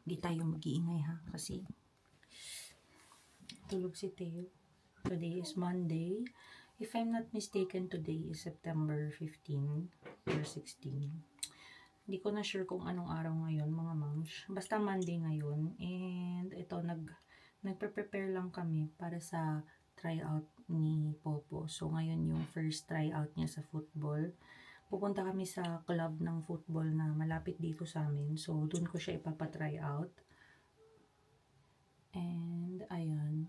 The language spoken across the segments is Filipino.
Hindi tayo mag-iingay ha, kasi tulog si Theo. Today is Monday. If I'm not mistaken, today is September 15 or 16. Hindi ko na sure kung anong araw ngayon, mga moms. Basta Monday ngayon. And ito, nagpe-prepare lang kami para sa tryout ni Popo. So, ngayon yung first tryout niya sa football. Pupunta kami sa club ng football na malapit dito sa amin. So, dun ko siya ipapatry out. And, ayan.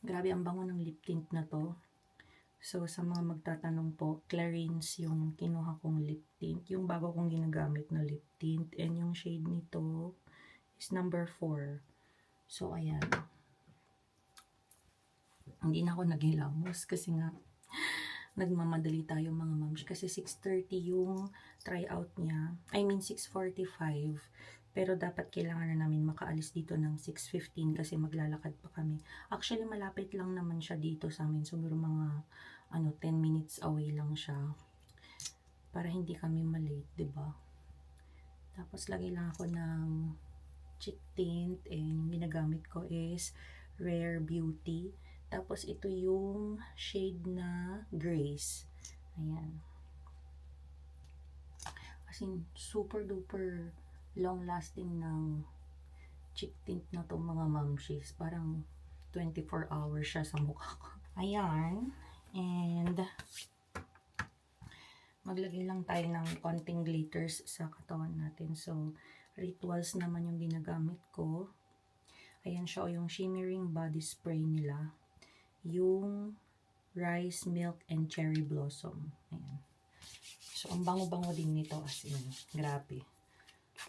Grabe, ang bango ng lip tint na to. So, sa mga magtatanong po, Clarins yung kinuha kong lip tint. Yung bago kong ginagamit na lip tint. And yung shade nito is number 4. So, ayan. Hindi na ako naghilamos kasi nga nagmamadali tayo mga moms. Kasi 6:30 yung tryout niya. I mean 6:45. Pero dapat kailangan na namin makaalis dito ng 6:15 kasi maglalakad pa kami. Actually, malapit lang naman siya dito sa amin. Siguro mga 10 minutes away lang siya. Para hindi kami malate, 'di ba? Tapos lagay lang ako ng cheek tint and yung ginagamit ko is Rare Beauty. Tapos ito yung shade na Grace. Ayan. Kasi super duper long lasting ng cheek tint na to mga mamshis. Parang 24 hours siya sa mukha ko. Ayan. And maglagay lang tayo ng konting glitters sa katawan natin. So, Rituals naman yung ginagamit ko. Ayan siya, yung shimmering body spray nila. Yung rice, milk, and cherry blossom. Ayan. So, ang bango-bango din nito as in. Grabe.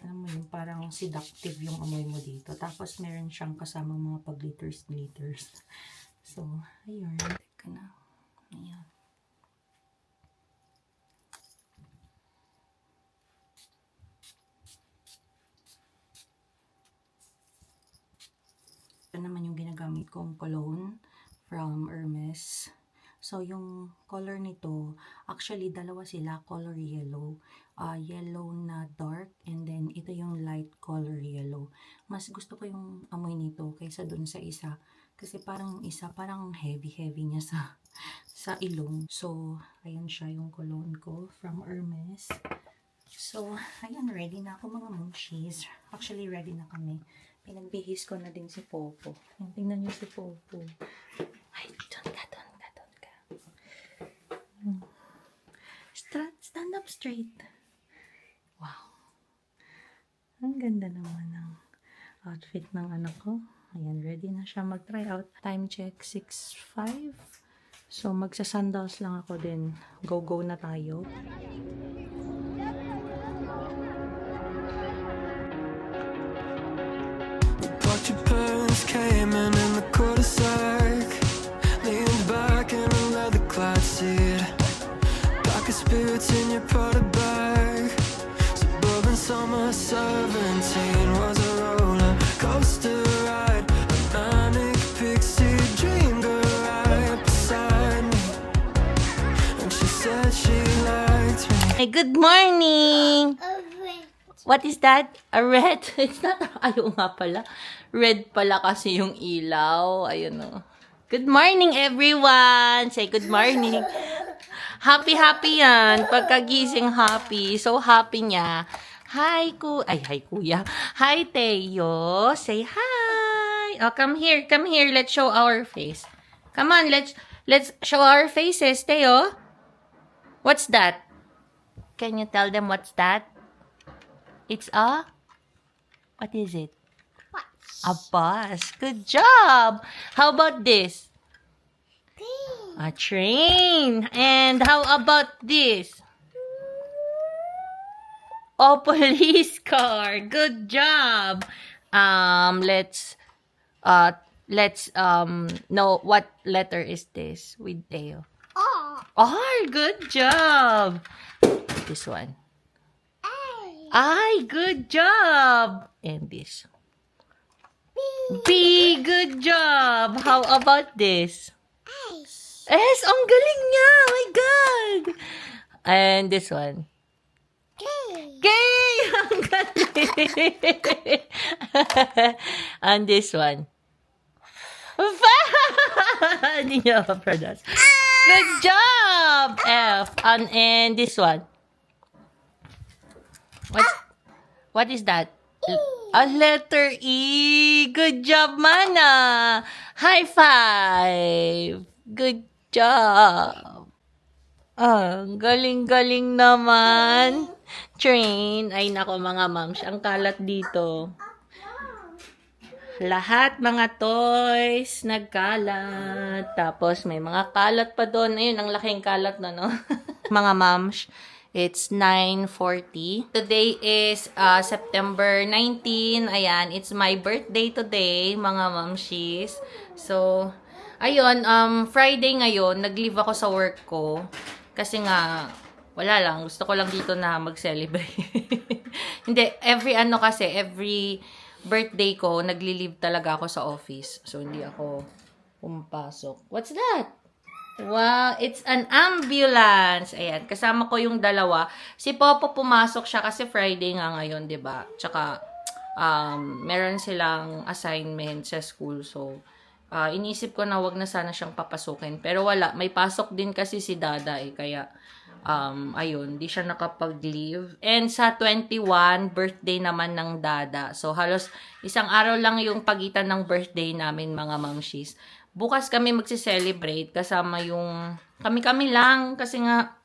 Alam mo yun, parang seductive yung amoy mo dito. Tapos, meron siyang kasamang mga pag-glitters. So, ayun. Teka na. Ayan. Ito naman yung ginagamit kong cologne from Hermes. So, yung color nito, actually, dalawa sila, color yellow. Yellow na dark, and then ito yung light color yellow. Mas gusto ko yung amoy nito kaysa dun sa isa. Kasi parang isa, parang heavy niya sa ilong. So, ayan siya yung cologne ko from Hermes. So, ayan, ready na ako mga munchies. Actually, ready na kami. Pinagbihis ko na din si Popo. Tingnan niyo si Popo. Ay, doon ka. Stand up straight. Wow. Ang ganda naman ng outfit ng anak ko. Ayan, ready na siya mag-try out. Time check, 6:05. So, magsasandals lang ako din. Go na tayo. Your parents came in the cul-de-sac, leaned back in a leather clad seat, pocket spirits in your Prada bag. Suburban summer 17 was a roller coaster ride, a manic pixie dream girl right beside me, and she said she liked me. Hey, good morning! What is that? A red? It's not. Ayaw nga pala. Red pala kasi yung ilaw. Ayun o. Good morning, everyone! Say good morning. Happy yan. Pagkagising happy. So happy niya. Hi, kuya. Hi, Teo. Say hi. Oh, come here. Let's show our face. Come on, let's show our faces, Teo. What's that? Can you tell them what's that? It's what is it? A bus. Good job. How about this? A train. And how about this? Oh, police car. Good job. Let's know what letter is this with Teo. R. Good job. This one. Ay, good job. And this. B. Good job. How about this? S. Ang galing niya. Oh my God. And this one. Kay! Ang galing! And this one. Hindi niya ma-pronounce. Good job! F. And this one. What is that? A letter E. Good job, Mana. High five. Good job. Galing-galing naman. Train. Ay, nako mga moms. Ang kalat dito. Lahat mga toys nagkalat. Tapos may mga kalat pa doon. Ayun, ang laking kalat na, no? Mga moms, it's 9:40. Today is September 19. Ayan, it's my birthday today, mga momshies. So, ayun, Friday ngayon, nag-leave ako sa work ko. Kasi nga, wala lang. Gusto ko lang dito na mag-celebrate. Hindi, every birthday ko, nagli-leave talaga ako sa office. So, hindi ako pumapasok. What's that? Wow, it's an ambulance. Ayan, kasama ko yung dalawa. Si Popo pumasok siya kasi Friday nga ngayon, 'di ba? Tsaka meron silang assignment sa school. So, inisip ko na wag na sana siyang papasukin. Pero wala, may pasok din kasi si Dada kaya ayun, di siya nakapag-leave. And sa 21, birthday naman ng Dada. So, halos isang araw lang yung pagitan ng birthday namin, mga mamshis. Bukas kami magsi-celebrate kasama yung kami-kami lang kasi nga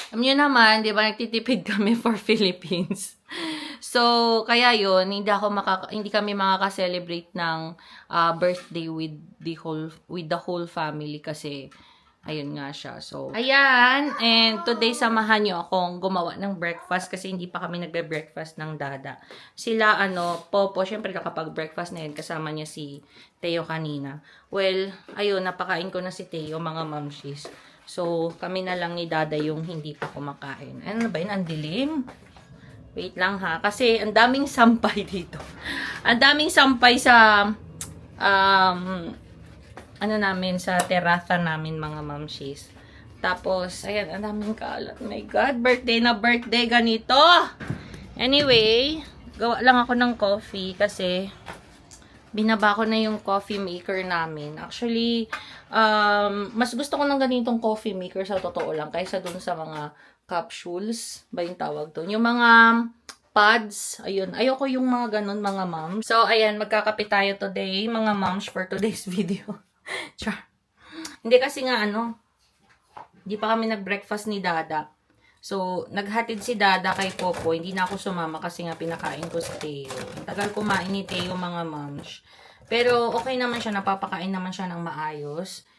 alam nyo naman, di ba, nagtitipid kami for Philippines. So, kaya yun, hindi kami makaka-celebrate ng birthday with the whole family kasi ayun nga siya. So, ayan. And today, samahan nyo akong gumawa ng breakfast kasi hindi pa kami nagbe-breakfast ng Dada. Sila, Popo, syempre nakapag-breakfast na yun. Kasama niya si Teo kanina. Well, ayun, napakain ko na si Teo, mga mamshis. So, kami na lang ni Dada yung hindi pa kumakain. Ano ba yun? Ang dilim. Wait lang ha. Kasi ang daming sampay dito. Ang daming sampay sa namin, sa terraza namin, mga mamshis. Tapos, ayan, ang daming kalat. Oh my God, birthday na birthday, ganito. Anyway, gawa lang ako ng coffee kasi binaba ko na yung coffee maker namin. Actually, mas gusto ko ng ganitong coffee maker sa totoo lang kaysa dun sa mga capsules, ba yung tawag doon? Yung mga pods, ayun. Ayoko yung mga ganun, mga moms. So, ayan, magkakape tayo today, mga moms, for today's video. Char. Hindi kasi nga hindi pa kami nag-breakfast ni Dada. So, naghatid si Dada kay Popo. Hindi na ako sumama kasi nga pinakain ko si Teo. Tagal kumain ni Teo, mga moms. Pero okay naman siya, napapakain naman siya ng maayos.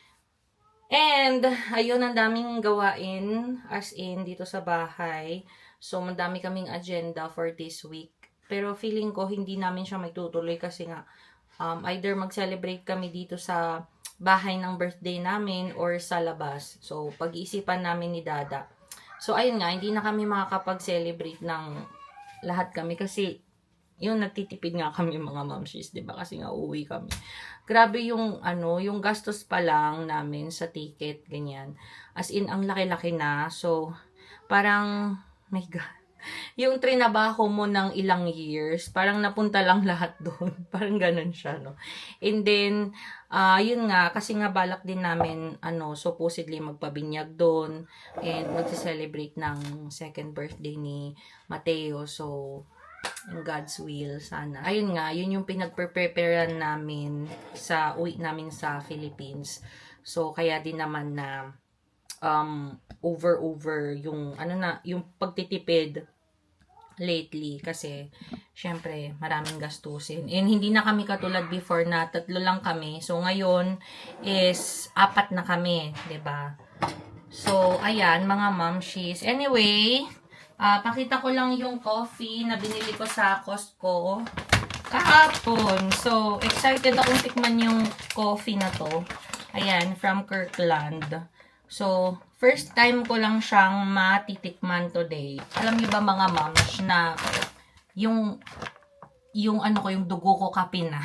And, ayun, ang daming gawain as in dito sa bahay. So, madami kaming agenda for this week. Pero feeling ko hindi namin siya magtutuloy kasi nga either mag-celebrate kami dito sa bahay ng birthday namin or sa labas. So, pag-iisipan namin ni Dada. So, ayun nga, hindi na kami makakapag-celebrate ng lahat kami kasi yun, nagtitipid nga kami, mga mamshis, diba? Kasi nga uuwi kami. Grabe yung, yung gastos pa lang namin sa ticket, ganyan. As in, ang laki-laki na. So, parang, my God. Yung trinabaho mo ng ilang years, parang napunta lang lahat doon. Parang ganun siya, no? And then, yun nga, kasi nga balak din namin, supposedly magpabinyag doon and magse-celebrate ng second birthday ni Mateo. So, in God's will, sana. Ayun nga, yun yung pinag-preparean namin sa uwi namin sa Philippines. So, kaya din naman na over yung, yung pagtitipid lately kasi syempre maraming gastusin and hindi na kami katulad before na 3 lang kami, so ngayon is 4 na kami, 'di ba? So ayan, mga mamshis, anyway, pakita ko lang yung coffee na binili ko sa Costco kahapon. So excited akong tikman yung coffee na to. Ayan, from Kirkland. So, first time ko lang siyang matitikman today. Alam niyo ba, mga moms, na yung yung dugo ko kape na.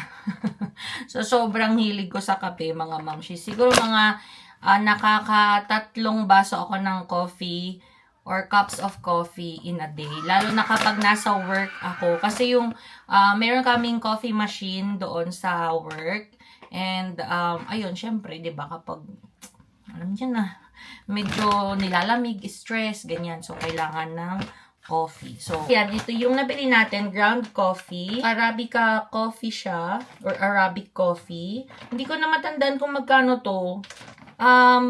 So, sobrang hilig ko sa kape, mga moms. Siguro mga nakaka-3 baso ako ng coffee or cups of coffee in a day. Lalo na kapag nasa work ako. Kasi yung, meron kaming coffee machine doon sa work. And, ayun, syempre, di ba, kapag, alam niyo na, medyo nilalamig, stress, ganyan. So, kailangan ng coffee. So, yan, ito yung nabili natin, ground coffee. Arabica coffee siya, or Arabic coffee. Hindi ko na matandaan kung magkano to.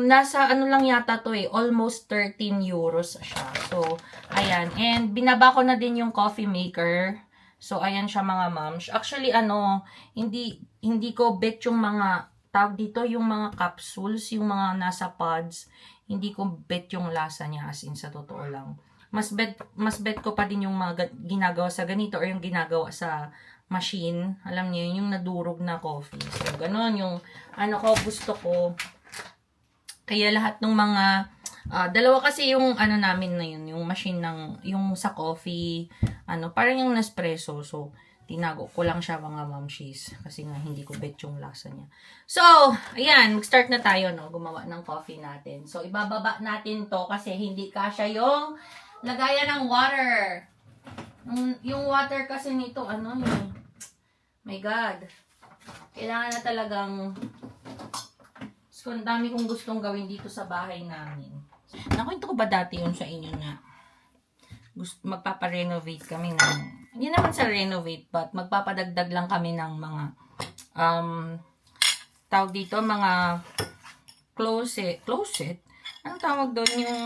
Nasa ano lang yata to almost 13 euros siya. So, ayan. And, binaba ko na din yung coffee maker. So, ayan siya mga moms. Actually, hindi ko bet yung mga, tawag dito, yung mga capsules, yung mga nasa pods. Hindi ko bet yung lasa niya, as in, sa totoo lang. Mas bet ko pa din yung mga ginagawa sa ganito or yung ginagawa sa machine. Alam niyo, yung nadurog na coffee. So, ganon yung, gusto ko. Kaya lahat ng mga, dalawa kasi yung namin na yun, yung machine yung sa coffee, parang yung Nespresso. So, tinago ko lang siya mga mamshies. Kasi nga, hindi ko bet yung lasa niya. So, ayan, mag-start na tayo, no, gumawa ng coffee natin. So, ibababa natin to kasi hindi kasya yung lagayan ng water. Yung water kasi nito, my God. Kailangan na talagang, so, ang dami kong gustong gawin dito sa bahay namin. Nakwento ko ba dati yun sa inyo na magpaparenovate kami ng, hindi naman sa renovate, but magpapadagdag lang kami ng mga, tawag dito, mga closet? Anong tawag doon? Yung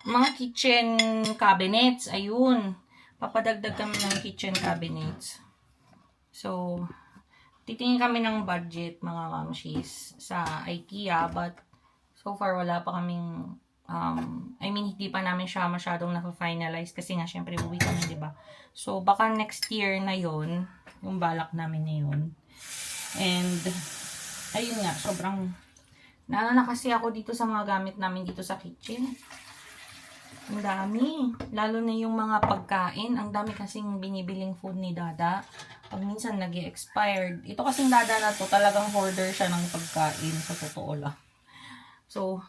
mga kitchen cabinets, ayun. Papadagdag kami ng kitchen cabinets. So, titingin kami ng budget, mga mamshies, sa IKEA, but so far wala pa kaming, hindi pa namin siya masyadong na-finalize kasi nga, syempre, uwi kami, diba? So, baka next year na yon yung balak namin na yun. And, ayun nga, sobrang, na kasi ako dito sa mga gamit namin dito sa kitchen. Ang dami. Lalo na yung mga pagkain. Ang dami kasing binibiling food ni Dada. Pag minsan nag-expired. Ito kasing Dada na to, talagang hoarder siya ng pagkain. Sa totoo lang. So,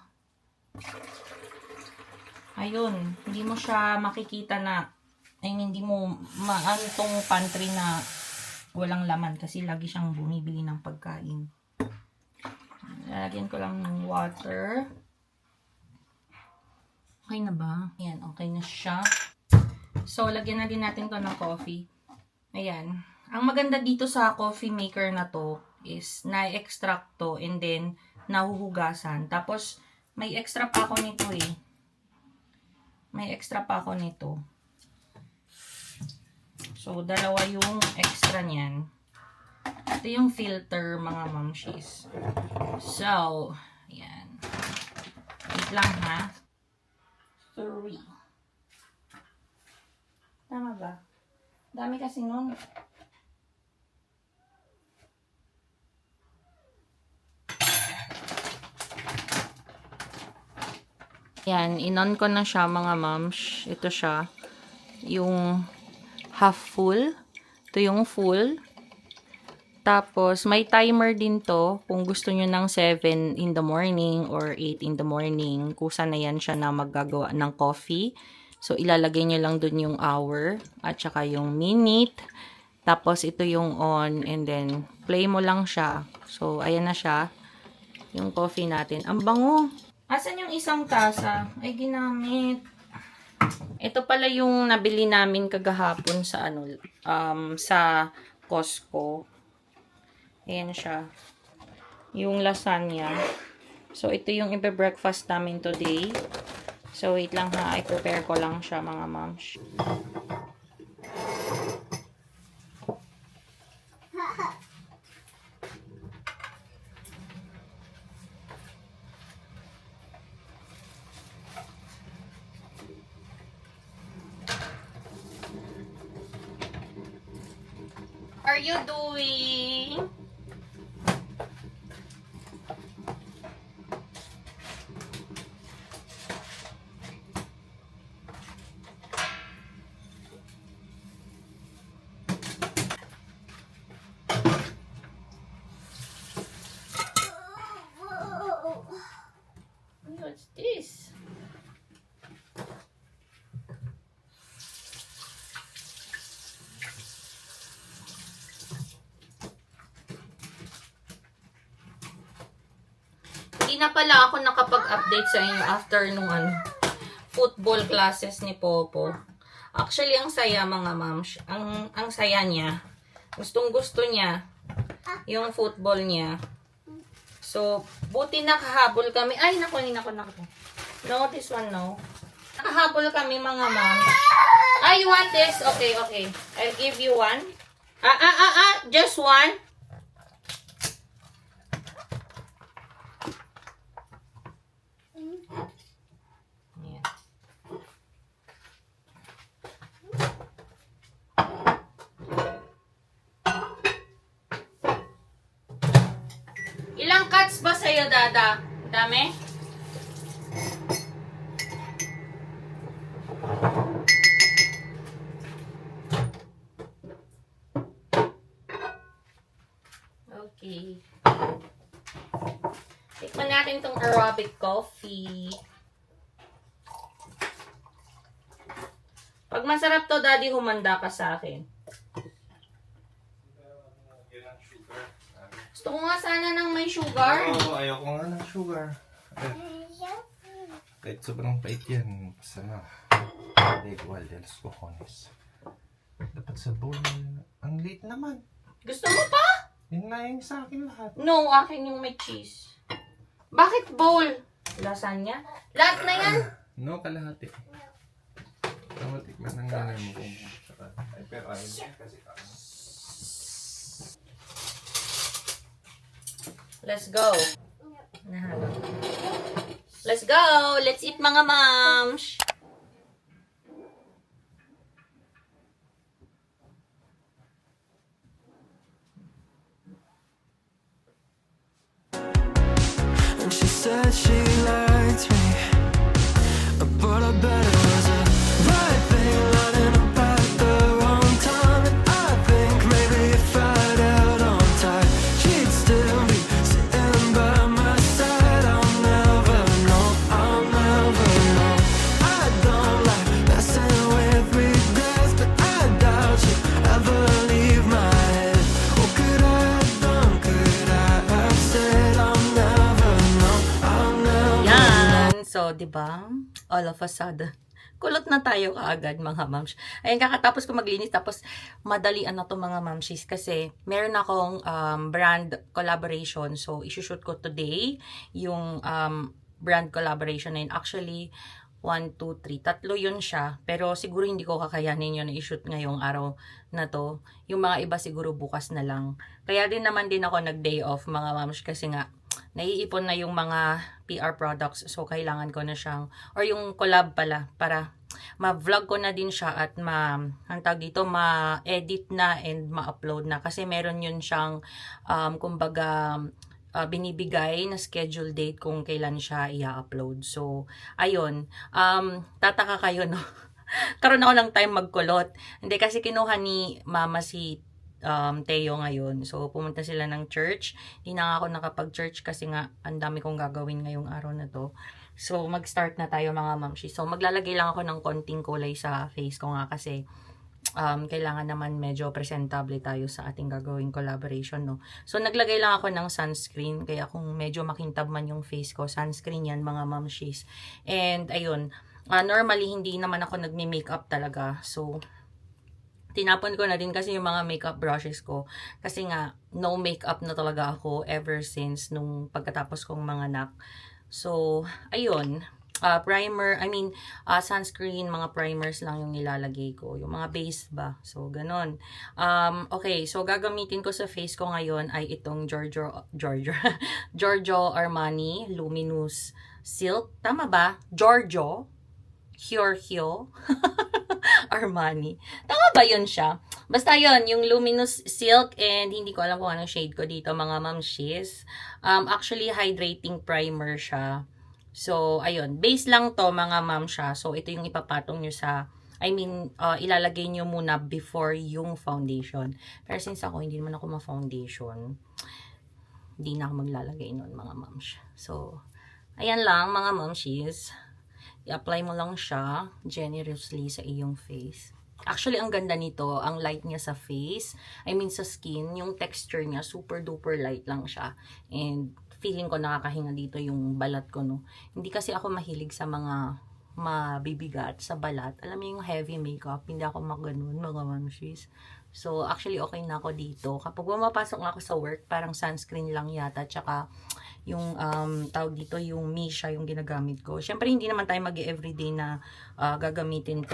ayun. Hindi mo siya makikita na, hindi mo maano tong pantry na walang laman. Kasi lagi siyang bumibili ng pagkain. Lalagyan ko lang ng water. Okay na ba? Ayan, okay na siya. So, lagyan na din natin to ng coffee. Ayan. Ang maganda dito sa coffee maker na to is na-extract to and then nahuhugasan. Tapos, may extra pa ako nito May extra pa ako nito. So, dalawa yung extra niyan. Ito yung filter, mga mamshies. So, ayan. Wait lang ha. 3. Tama ba? Dami kasi nun. Yan, inon ko na siya mga moms. Ito siya. Yung half full. Ito yung full. Tapos, may timer din to. Kung gusto nyo ng 7 in the morning or 8 in the morning, kusa na yan siya na maggagawa ng coffee. So, ilalagay nyo lang dun yung hour at saka yung minute. Tapos, ito yung on and then, play mo lang siya. So, ayan na siya. Yung coffee natin. Ang bango! Asan yung isang tasa? Ay, ginamit. Ito pala yung nabili namin kagahapon sa sa Costco. Ayan siya. Yung lasagna. So, ito yung ibe-breakfast namin today. So, wait lang ha. I-prepare ko lang siya, mga moms. Are you doing? What's this? Hindi na pala ako nakapag-update sa inyo after nung football classes ni Popo. Actually, ang saya mga moms. Ang saya niya. Gustong-gusto niya yung football niya. So, buti nakahabol kami. Ay, naku. No, this one, no. Nakahabol kami mga moms. Ah, you want this? Okay. I'll give you one. Just one. Ayan. Ilang cuts ba sa'yo, Dada? Dami? Okay. Tikman natin tong Arabic coffee. Pag masarap to, Daddy, humanda ka sa akin. Gusto ko nga sana ng may sugar. Oo, ayoko nga ng sugar. Kahit sobrang pait yan, sana. De igual de los cojones. Dapat sa bowl, ang late naman. Gusto mo pa? Yun na yung sa akin lahat. No, akin yung may cheese. Bakit bowl? Lasagna? Lahat na yan? No, kalahati. Tama, tikman ng nanay mo kung saka. Ay, pero ayun yan kasi Let's go. Let's go. Let's eat mga moms. And she said she liked me, but I bet it was a right thing lining up at the wrong time. And I think maybe if I'd held on tight, she'd still be sitting by my side. I'll never know, I don't like messing with regrets, but I doubt you ever leave my head. What could I have done, could I have said? I'll never know. Yan. So, di ba? All of a sudden. Kulot na tayo kaagad, mga moms. Ayun, kakatapos ko maglinis, tapos madalian na to mga momshies kasi meron akong brand collaboration. So, isushoot ko today yung brand collaboration na yun. Actually, 1, 2, 3, tatlo yun siya. Pero siguro hindi ko kakayanin yun na ishoot ngayong araw na to. Yung mga iba siguro bukas na lang. Kaya din naman din ako nag-day off, mga moms, kasi nga, naiipon na yung mga PR products. So, kailangan ko na siyang, or yung collab pala, para ma-vlog ko na din siya at ma-edit na and ma-upload na. Kasi meron yun siyang, kumbaga, binibigay na schedule date kung kailan siya i-upload. So, ayun. Tataka kayo, no? Karoon ako ng time magkulot. Hindi, kasi kinuha ni Mama si Teo ngayon. So, pumunta sila ng church. Hindi na ako nakapag-church kasi nga, ang dami kong gagawin ngayong araw na to. So, mag-start na tayo mga mamshi. So, maglalagay lang ako ng konting kulay sa face ko nga kasi kailangan naman medyo presentable tayo sa ating gagawing collaboration, no? So, naglagay lang ako ng sunscreen. Kaya kung medyo makintab man yung face ko, sunscreen yan mga mamshis. And, ayun. Normally, hindi naman ako nagme-makeup talaga. So, tinapon ko na din kasi yung mga makeup brushes ko. Kasi nga, no makeup na talaga ako ever since nung pagkatapos kong manganak. So, ayun. Sunscreen, mga primers lang yung nilalagay ko. Yung mga base ba. So, ganun. Okay, so gagamitin ko sa face ko ngayon ay itong Giorgio Armani Luminous Silk. Tama ba? Giorgio Armani. Tama ba yun siya? Basta yun, yung Luminous Silk, and hindi ko alam kung anong shade ko dito, mga mamshis. Actually, hydrating primer siya. So, ayun. Base lang to, mga ma'am siya. So, ito yung ipapatong nyo sa, ilalagay nyo muna before yung foundation. Pero since ako, hindi naman ako ma-foundation, hindi na ako maglalagay nun, mga ma'am siya. So, ayan lang, mga mamshis. I-apply mo lang siya generously sa iyong face. Actually, ang ganda nito, ang light niya sa face, sa skin, yung texture niya, super duper light lang siya. And feeling ko nakakahinga dito yung balat ko, no. Hindi kasi ako mahilig sa mga mabibigat sa balat. Alam mo yung heavy makeup, hindi ako maganon, mga mamshis. So, actually, okay na ako dito. Kapag pumapasok ako sa work, parang sunscreen lang yata, tsaka yung tawag dito, yung Misha yung ginagamit ko. Siyempre, hindi naman tayo mag-everyday na gagamitin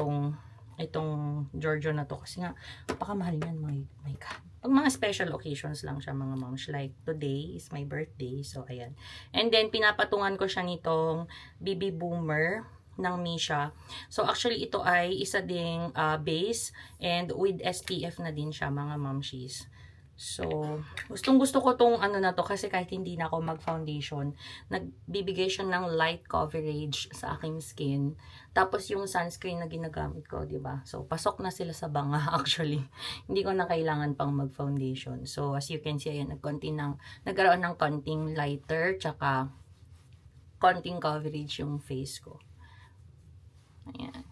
itong Giorgio na to. Kasi nga, napakamahal yan, my God. Pag mga special occasions lang siya, mga moms. Like, today is my birthday. So, ayan. And then, pinapatungan ko siya nitong BB Boomer ng Misha. So, actually, ito ay isa ding base and with SPF na din siya, mga momshies. So, gustong-gusto ko tong ano na to kasi kahit hindi na ako mag-foundation, nagbibigay siya ng light coverage sa aking skin. Tapos, yung sunscreen na ginagamit ko, diba? So, pasok na sila sa banga actually. Hindi ko na kailangan pang mag-foundation. So, as you can see, ayan, nagkaroon ng konting lighter, tsaka konting coverage yung face ko. Ayan.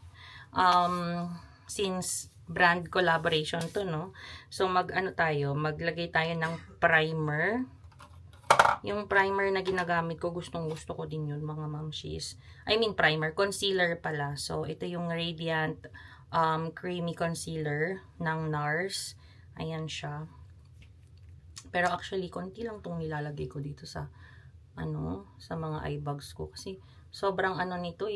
Since brand collaboration to, no? So, maglagay tayo ng primer. Yung primer na ginagamit ko, gustong-gusto ko din yun, mga mamshis. I mean, primer. Concealer pala. So, ito yung Radiant Creamy Concealer ng NARS. Ayan siya. Pero actually, konti lang tong nilalagay ko dito sa, sa mga eye bags ko. Kasi, sobrang nito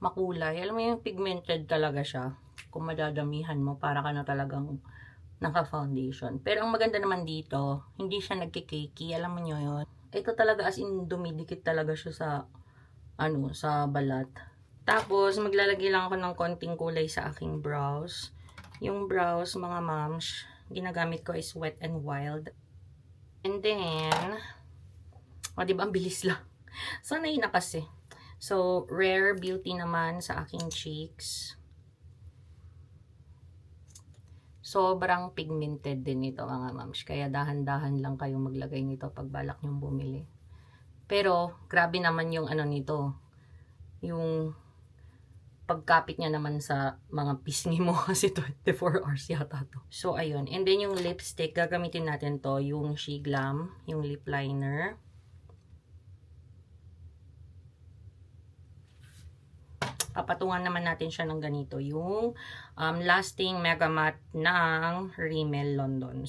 makulay. Alam mo yung pigmented talaga siya. Kung madadamihan mo, para ka na talagang naka-foundation. Pero ang maganda naman dito, hindi siya nagkikiki. Alam mo nyo yun? Ito talaga as in dumidikit talaga siya sa, sa balat. Tapos, maglalagay lang ako ng konting kulay sa aking brows. Yung brows, mga moms, ginagamit ko is Wet n Wild. And then, diba, ang bilis lang. Sanay na kasi. So, Rare Beauty naman sa aking cheeks. Sobrang pigmented din ito, mga mams. Kaya dahan-dahan lang kayong maglagay nito pag balak nyong bumili. Pero, grabe naman yung nito. Yung pagkapit niya naman sa mga pisngi mo kasi 24 hours yata to. So, ayun. And then, yung lipstick, gagamitin natin to. Yung She Glam, yung lip liner. Papatungan naman natin siya ng ganito. Yung Lasting Mega Matte ng Rimmel London.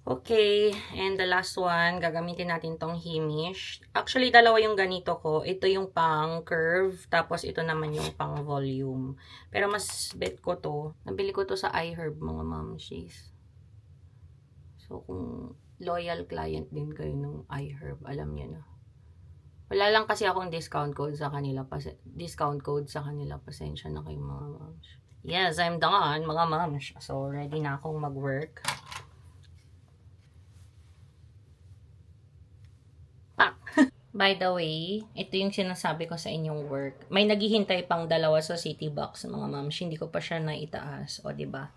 Okay. And the last one, gagamitin natin tong Himish. Actually, dalawa yung ganito ko. Ito yung pang curve. Tapos ito naman yung pang volume. Pero mas bet ko to. Nabili ko to sa iHerb, mga mamshies. So, kung loyal client din kayo ng iHerb, alam niyo na. Wala lang kasi akong discount code sa kanila. Pasensya na kayo, mga moms. Yes, I'm done, mga moms. So, ready na akong mag-work. By the way, ito yung sinasabi ko sa inyong work. May naghihintay pang dalawa sa City Box, mga moms. Hindi ko pa siya naitaas. O, diba?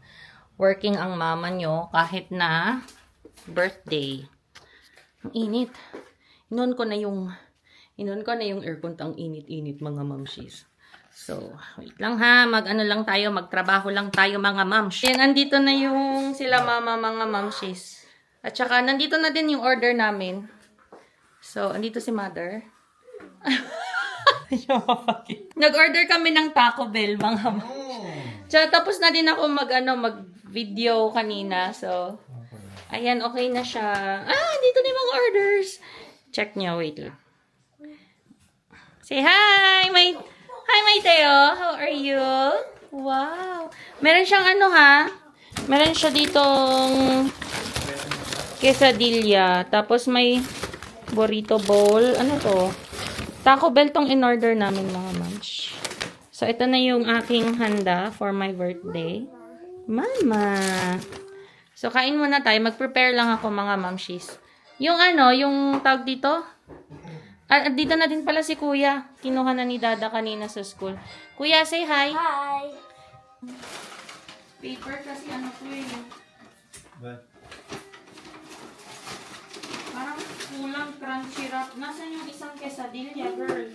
Working ang mama nyo kahit na birthday. Ang init. Inon ko na yung aircon, ang init-init, mga mamshis. So, wait lang ha. Magtrabaho lang tayo, mga mamsh. Yan, andito na yung sila mama, mga mamshis. At saka, nandito na din yung order namin. So, andito si mother. Nag-order kami ng Taco Bell, mga mamsh. Tapos na din ako mag-video kanina. So, ayan, okay na siya. Dito na yung mga orders. Check nyo, wait lang. Say hi, my Teo. How are you? Wow. Meron siyang meron siya ditong quesadilla. Tapos may burrito bowl. Ano to? Taco Bell tong in-order namin, mga mams. So, ito na yung aking handa for my birthday. Mama. So, kain muna tayo. Mag-prepare lang ako, mga mamshis. Yung yung tawag dito. Dito na din pala si Kuya. Kinuha na ni Dada kanina sa school. Kuya, say hi. Hi. Paper kasi ko What? Parang kulang crunchy wrap. Nasaan yung isang quesadilla, girl?